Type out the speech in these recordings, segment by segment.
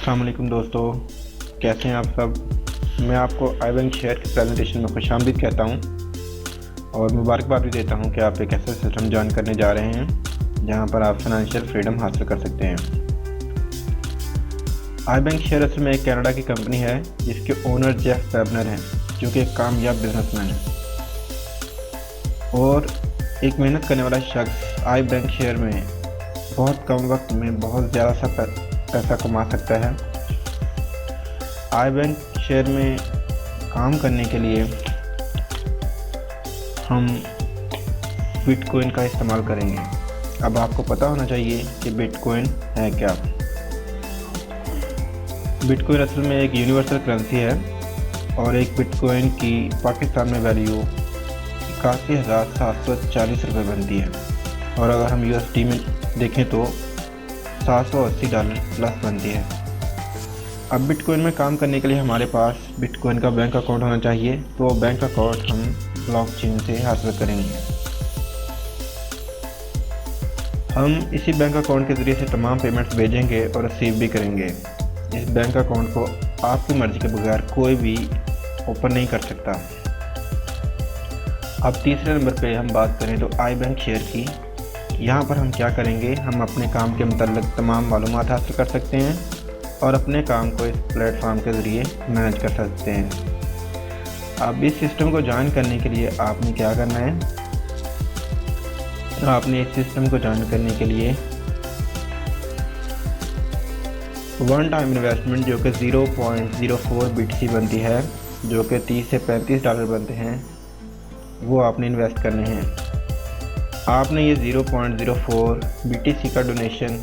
अस्सलाम वालेकुम दोस्तों, कैसे हैं आप सब। मैं आपको iBank शेयर की प्रेजेंटेशन में खुशामदीद कहता हूं और मुबारकबाद भी देता हूं कि आप एक ऐसा सिस्टम ज्वाइन करने जा रहे हैं जहां पर आप फाइनेंशियल फ्रीडम हासिल कर सकते हैं। iBank शेयर असल में एक कनाडा की कंपनी है जिसके ओनर जेफ बेजनर हैं, जो कि एक कामयाब बिजनेसमैन है और एक मेहनत करने वाला शख्स iBank शेयर में बहुत कम वक्त में बहुत ज़्यादा सा पैसा कमा सकता है। iBank शेयर में काम करने के लिए हम बिटकॉइन का इस्तेमाल करेंगे। अब आपको पता होना चाहिए कि बिटकॉइन है क्या। बिटकॉइन असल में एक यूनिवर्सल करेंसी है और एक बिटकॉइन की पाकिस्तान में वैल्यू 81,740 रुपये बनती है और अगर हम USD में देखें तो $780 प्लस बनती है। अब बिटकॉइन में काम करने के लिए हमारे पास बिटकॉइन का बैंक अकाउंट होना चाहिए, तो वो बैंक अकाउंट हम ब्लॉकचेन से हासिल करेंगे। हम इसी बैंक अकाउंट के ज़रिए से तमाम पेमेंट्स भेजेंगे और रिसीव भी करेंगे। इस बैंक अकाउंट को आपकी मर्ज़ी के बगैर कोई भी ओपन नहीं कर सकता। अब तीसरे नंबर पे हम बात करें तो iBank शेयर की। यहाँ पर हम क्या करेंगे, हम अपने काम के मुताल्लिक़ तमाम मालूमात हासिल कर सकते हैं और अपने काम को इस प्लेटफॉर्म के ज़रिए मैनेज कर सकते हैं। अब इस सिस्टम को ज्वाइन करने के लिए आपने क्या करना है, आपने इस सिस्टम को ज्वाइन करने के लिए वन टाइम इन्वेस्टमेंट जो कि 0.04 BTC बनती है, जो कि $30 से $35 बनते हैं, वो आपने इन्वेस्ट करने हैं। आपने ये 0.04 BTC का डोनेशन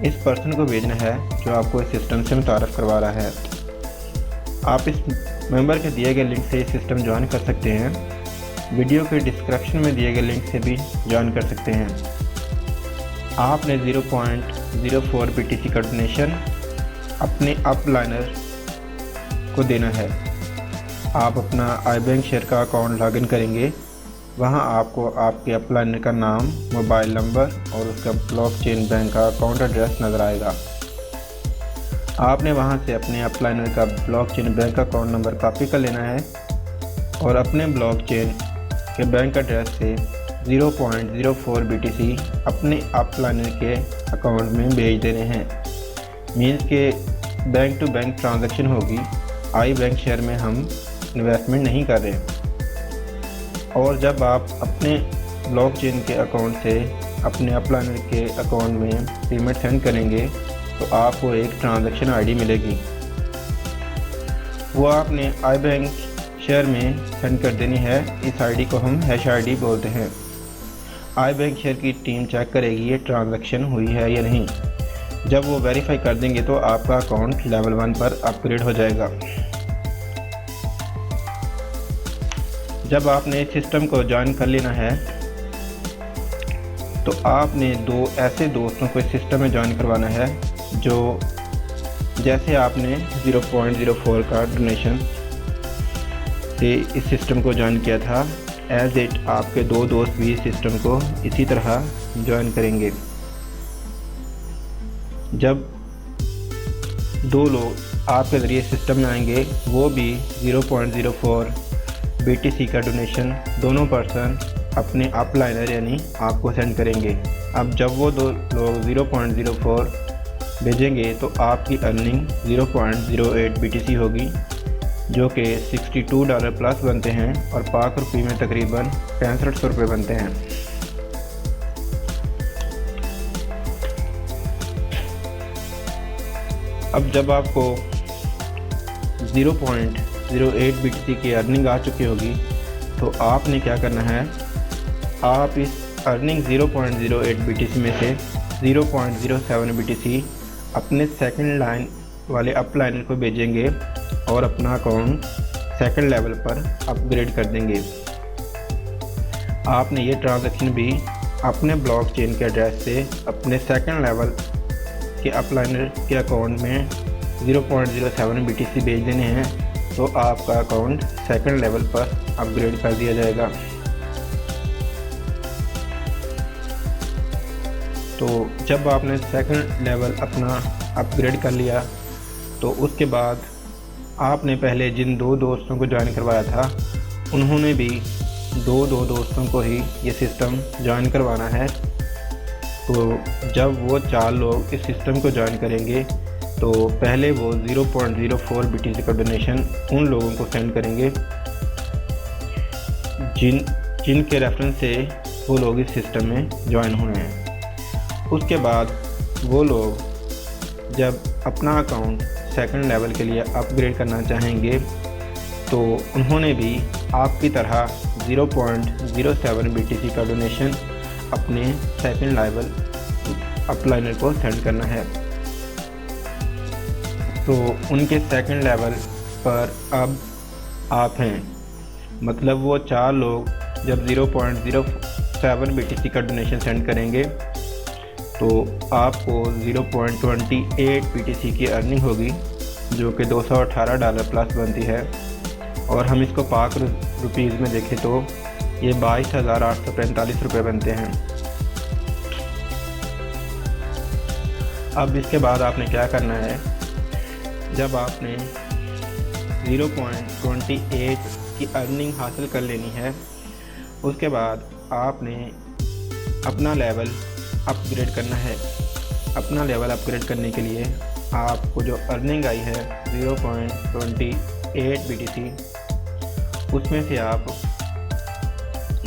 इस पर्सन को भेजना है जो आपको इस सिस्टम से मुतारफ़ करवा रहा है। आप इस मेंबर के दिए गए लिंक से इस सिस्टम ज्वाइन कर सकते हैं। वीडियो के डिस्क्रिप्शन में दिए गए लिंक से भी ज्वाइन कर सकते हैं। आपने 0.04 BTC का डोनेशन अपने अपलाइनर को देना है। आप अपना iBank शेयर का अकाउंट लॉगिन करेंगे। वहां आपको आपके अपलाइनर का नाम, मोबाइल नंबर और उसका ब्लॉकचेन बैंक का अकाउंट एड्रेस नज़र आएगा। आपने वहां से अपने अपलाइनर का blockchain bank account number copy कर लेना है और अपने ब्लॉकचेन के बैंक एड्रेस से 0.04 BTC अपने अपलाइनर के अकाउंट में भेज देने हैं। मीन्स के बैंक टू बैंक ट्रांजैक्शन होगी। iBank शेयर में हम इन्वेस्टमेंट नहीं कर रहे। और जब आप अपने ब्लॉकचेन के अकाउंट से अपने अपलाइनर के अकाउंट में पेमेंट सेंड करेंगे तो आपको एक ट्रांजैक्शन आईडी मिलेगी। वो आपने iBank शेयर में सेंड कर देनी है। इस आईडी को हम हैश आईडी बोलते हैं। iBank शेयर की टीम चेक करेगी ये ट्रांजैक्शन हुई है या नहीं। जब वो वेरीफाई कर देंगे तो आपका अकाउंट लेवल 1 पर अपग्रेड हो जाएगा। जब आपने इस सिस्टम को ज्वाइन कर लेना है तो आपने 2 ऐसे दोस्तों को इस सिस्टम में ज्वाइन करवाना है जो जैसे आपने 0.04 का डोनेशन से इस सिस्टम को ज्वाइन किया था, एज इट आपके 2 दोस्त भी इस सिस्टम को इसी तरह ज्वाइन करेंगे। जब 2 लोग आपके ज़रिए सिस्टम में आएंगे वो भी 0.04 BTC का डोनेशन दोनों पर्सन अपने अपलाइनर यानी आपको सेंड करेंगे। अब जब वो 2 लोग 0.04 भेजेंगे तो आपकी अर्निंग 0.08 BTC होगी, जो कि $62 प्लस बनते हैं और पाक रुपये में तकरीबन 6500 रुपये बनते हैं। अब जब आपको 0.08 BTC की अर्निंग आ चुकी होगी तो आपने क्या करना है, आप इस अर्निंग 0.08 BTC में से 0.07 BTC अपने सेकंड लाइन वाले अपलाइनर को भेजेंगे और अपना अकाउंट सेकंड लेवल पर अपग्रेड कर देंगे। आपने ये ट्रांजैक्शन भी अपने ब्लॉकचेन के एड्रेस से अपने सेकंड लेवल के अपलाइनर के अकाउंट में 0.07 BTC भेज देने हैं तो आपका अकाउंट सेकंड लेवल पर अपग्रेड कर दिया जाएगा। तो जब आपने सेकंड लेवल अपना अपग्रेड कर लिया तो उसके बाद आपने पहले जिन 2 दोस्तों को ज्वाइन करवाया था उन्होंने भी दो दोस्तों को ही ये सिस्टम ज्वाइन करवाना है। तो जब वो 4 लोग इस सिस्टम को ज्वाइन करेंगे तो पहले वो 0.04 BTC का डोनेशन उन लोगों को सेंड करेंगे जिनके रेफरेंस से वो लोग इस सिस्टम में ज्वाइन हुए हैं। उसके बाद वो लोग जब अपना अकाउंट सेकंड लेवल के लिए अपग्रेड करना चाहेंगे तो उन्होंने भी आपकी तरह 0.07 BTC का डोनेशन अपने सेकंड लेवल अपलाइनर को सेंड करना है। तो उनके सेकंड लेवल पर अब आप हैं, मतलब वो 4 लोग जब 0.07 BTC का डोनेशन सेंड करेंगे तो आपको 0.28 BTC की अर्निंग होगी जो कि $218 प्लस बनती है। और हम इसको पाक रुपीज़ में देखें तो ये 22,845 रुपये बनते हैं। अब इसके बाद आपने क्या करना है, जब आपने 0.28 की अर्निंग हासिल कर लेनी है उसके बाद आपने अपना लेवल अपग्रेड करना है। अपना लेवल अपग्रेड करने के लिए आपको जो अर्निंग आई है 0.28 BTC उसमें से आप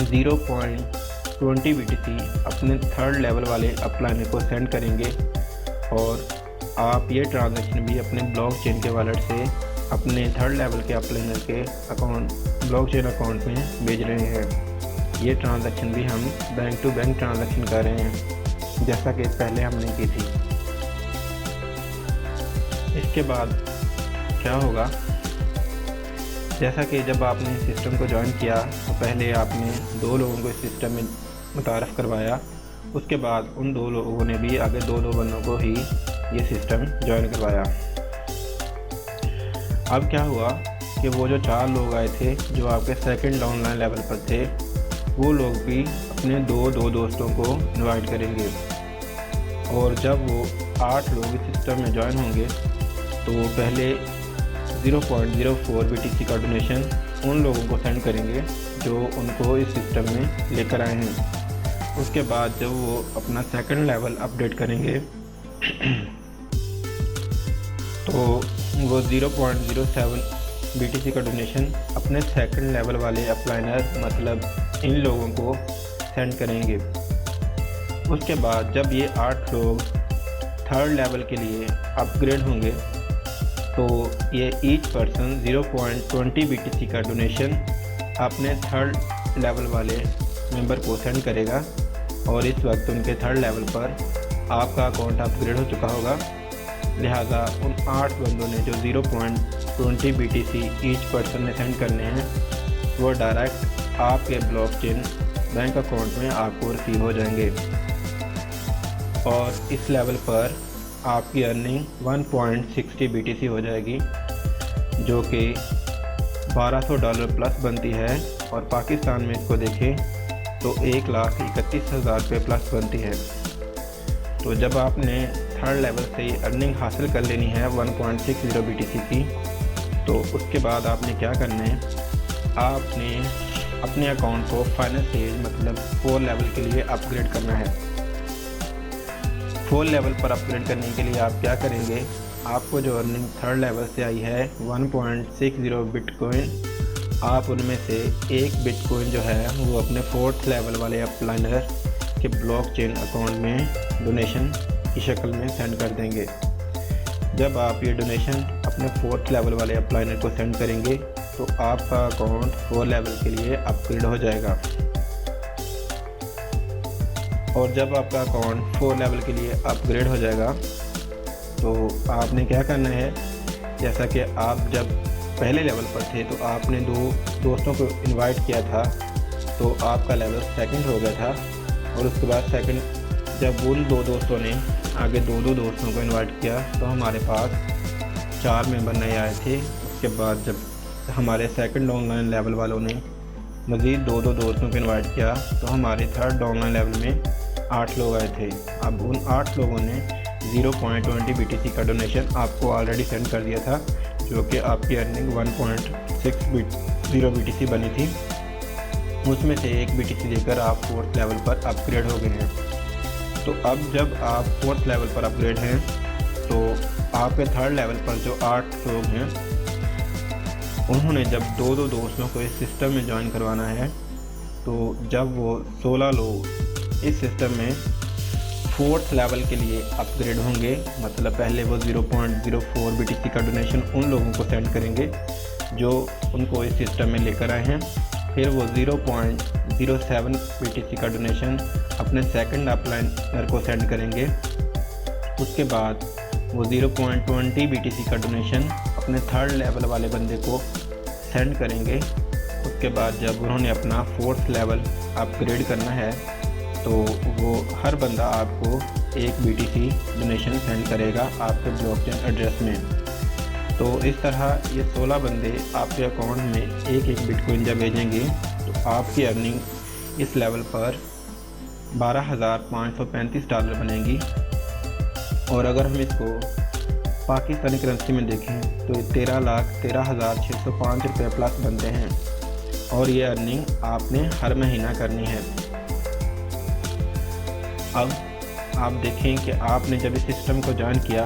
0.20 BTC अपने थर्ड लेवल वाले अपलाइनर को सेंड करेंगे और आप ये ट्रांजैक्शन भी अपने ब्लॉकचेन के वॉलेट से अपने थर्ड लेवल के अपलाइनर के अकाउंट ब्लॉकचेन अकाउंट में भेज रहे हैं। ये ट्रांजैक्शन भी हम बैंक टू बैंक ट्रांजैक्शन कर रहे हैं जैसा कि पहले हमने की थी। इसके बाद क्या होगा, जैसा कि जब आपने सिस्टम को ज्वाइन किया तो पहले आपने 2 लोगों को इस सिस्टम में मुतारफ़ करवाया, उसके बाद उन 2 लोगों ने भी आगे 2 बंदों को ही ये सिस्टम ज्वाइन करवाया। अब क्या हुआ कि वो जो 4 लोग आए थे जो आपके सेकंड ऑनलाइन लेवल पर थे वो लोग भी अपने 2 दोस्तों को इनवाइट करेंगे और जब वो 8 लोग इस सिस्टम में ज्वाइन होंगे तो वो पहले 0.04 BTC का डोनेशन उन लोगों को सेंड करेंगे जो उनको इस सिस्टम में लेकर आए हैं। उसके बाद जब वो अपना सेकंड लेवल अपडेट करेंगे तो वो 0.07 BTC का डोनेशन अपने सेकंड लेवल वाले अपलाइनर मतलब इन लोगों को सेंड करेंगे। उसके बाद जब ये 8 लोग थर्ड लेवल के लिए अपग्रेड होंगे तो ये ईच पर्सन 0.20 BTC का डोनेशन अपने थर्ड लेवल वाले मेंबर को सेंड करेगा और इस वक्त उनके थर्ड लेवल पर आपका अकाउंट अपग्रेड हो चुका होगा। लिहाजा उन 8 बंदों ने जो 0.20 BTC ईच पर्सन ने सेंड करने हैं वो डायरेक्ट आपके ब्लॉकचेन बैंक अकाउंट में आपको रिसीव हो जाएंगे और इस लेवल पर आपकी अर्निंग 1.60 BTC हो जाएगी जो कि $1200 प्लस बनती है और पाकिस्तान में इसको देखें तो 1,31,000 रुपये प्लस बनती है। तो जब आपने थर्ड लेवल से अर्निंग हासिल कर लेनी है 1.60 BTC की तो उसके बाद आपने क्या करना है, आपने अपने अकाउंट को फाइनल स्टेज मतलब 4 लेवल के लिए अपग्रेड करना है। 4 लेवल पर अपग्रेड करने के लिए आप क्या करेंगे, आपको जो अर्निंग थर्ड लेवल से आई है 1.60 बिटकॉइन, आप उनमें से एक बिटकॉइन जो है वो अपने 4th लेवल वाले अपलाइनर के ब्लॉकचेन अकाउंट में डोनेशन की शक्ल में सेंड कर देंगे। जब आप ये डोनेशन अपने 4th लेवल वाले अपलाइनर को सेंड करेंगे तो आपका अकाउंट 4 लेवल के लिए अपग्रेड हो जाएगा। और जब आपका अकाउंट 4 लेवल के लिए अपग्रेड हो जाएगा तो आपने क्या करना है, जैसा कि आप जब पहले लेवल पर थे तो आपने 2 दोस्तों को इनवाइट किया था तो आपका लेवल सेकंड हो गया था और उसके बाद सेकंड जब उन 2 दोस्तों ने आगे 2 दोस्तों को इनवाइट किया तो हमारे पास 4 मेंबर नए आए थे। उसके बाद जब हमारे सेकंड ऑनलाइन लेवल वालों ने मज़ीद 2 दोस्तों को इनवाइट किया तो हमारे थर्ड ऑनलाइन लेवल में 8 लोग आए थे। अब उन 8 लोगों ने 0.20 BTC का डोनेशन आपको ऑलरेडी सेंड कर दिया था, जो कि आपकी अर्निंग 1.60 BTC बनी थी। उसमें से 1 BTC देकर आप 4th लेवल पर अपग्रेड हो गए हैं। तो अब जब आप 4th लेवल पर अपग्रेड हैं तो आपके 3rd लेवल पर जो 8 लोग हैं उन्होंने जब दो दोस्तों को इस सिस्टम में ज्वाइन करवाना है, तो जब वो 16 लोग इस सिस्टम में 4th लेवल के लिए अपग्रेड होंगे, मतलब पहले वो 0.04 BTC का डोनेशन उन लोगों को सेंड करेंगे जो उनको इस सिस्टम में लेकर आए हैं। फिर वो 0.07 BTC का डोनेशन अपने सेकंड अपलाइनर को सेंड करेंगे। उसके बाद वो 0.20 BTC का डोनेशन अपने 3rd लेवल वाले बंदे को सेंड करेंगे। उसके बाद जब उन्होंने अपना 4th लेवल अपग्रेड करना है तो वो हर बंदा आपको 1 BTC डोनेशन सेंड करेगा आपके ब्लॉकचेन एड्रेस में। तो इस तरह ये 16 बंदे आपके अकाउंट में 1 बिटकॉइन जब भेजेंगे तो आपकी अर्निंग इस लेवल पर $12,535 बनेगी। और अगर हम इसको पाकिस्तानी करेंसी में देखें तो 13,13,605 रुपये प्लस बनते हैं और ये अर्निंग आपने हर महीना करनी है। अब आप देखें कि आपने जब इस सिस्टम को ज्वाइन किया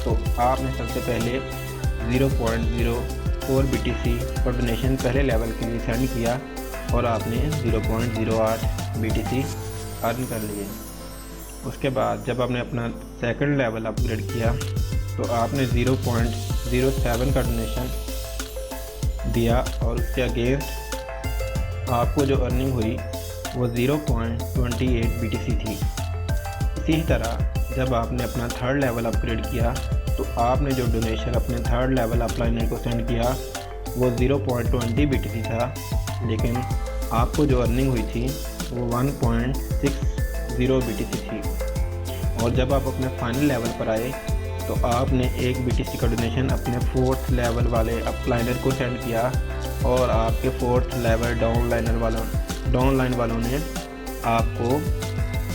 तो आपने सबसे पहले 0.04 BTC का डोनेशन पहले लेवल के लिए सेंड किया और आपने 0.08 BTC अर्न कर लिए। उसके बाद जब आपने अपना सेकंड लेवल अपग्रेड किया तो आपने 0.07 का डोनेशन दिया और उसके अगेंस्ट आपको जो अर्निंग हुई वो 0.28 BTC थी। इसी तरह जब आपने अपना 3rd लेवल अपग्रेड किया तो आपने जो डोनेशन अपने 3rd लेवल अपलाइनर को सेंड किया वो 0.20 BTC था, लेकिन आपको जो अर्निंग हुई थी वो 1.60 BTC थी। और जब आप अपने फाइनल लेवल पर आए तो आपने 1 BTC का डोनेशन अपने 4th लेवल वाले अपलाइनर को सेंड किया और आपके 4th लेवल डाउनलाइन वालों ने आपको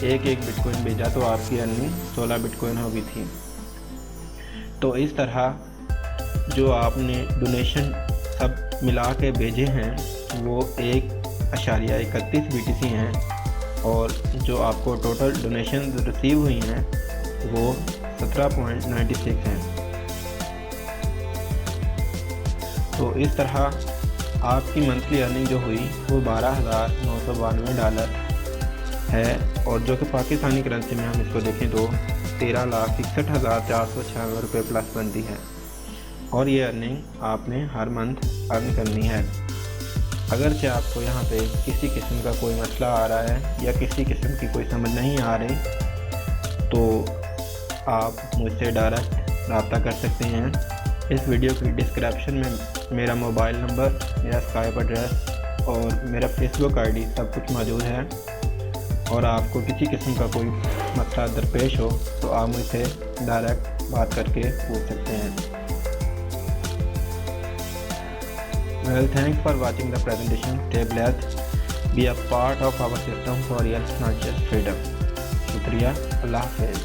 1 बिटकॉइन भेजा, तो आपकी अर्निंग 16 बिटकॉइन हो गई थी। तो इस तरह जो आपने डोनेशन सब मिला के भेजे हैं वो 1.31 BTC हैं और जो आपको टोटल डोनेशन रिसीव हुई हैं वो 17.96 हैं। तो इस तरह आपकी मंथली अर्निंग जो हुई वो $12,992 है और जो कि पाकिस्तानी करेंसी में हम इसको देखें तो 13,61,496 रुपये प्लस बनती है। और ये अर्निंग आपने हर मंथ अर्न करनी है। अगरचे आपको यहाँ पे किसी किस्म का कोई मसला आ रहा है या किसी किस्म की कोई समझ नहीं आ रही तो आप मुझसे डायरेक्ट रब्ता कर सकते हैं। इस वीडियो की डिस्क्रिप्शन में मेरा मोबाइल नंबर, मेरा स्काइप एड्रेस और मेरा फेसबुक आईडी सब कुछ मौजूद है। और आपको किसी किस्म का कोई मसला दरपेश हो तो आप मुझसे डायरेक्ट बात करके पूछ सकते हैं। Well, thanks for watching the presentation. Stay blessed. Be a part of our system for real financial freedom. शुक्रिया। अल्लाह हाफ़िज़।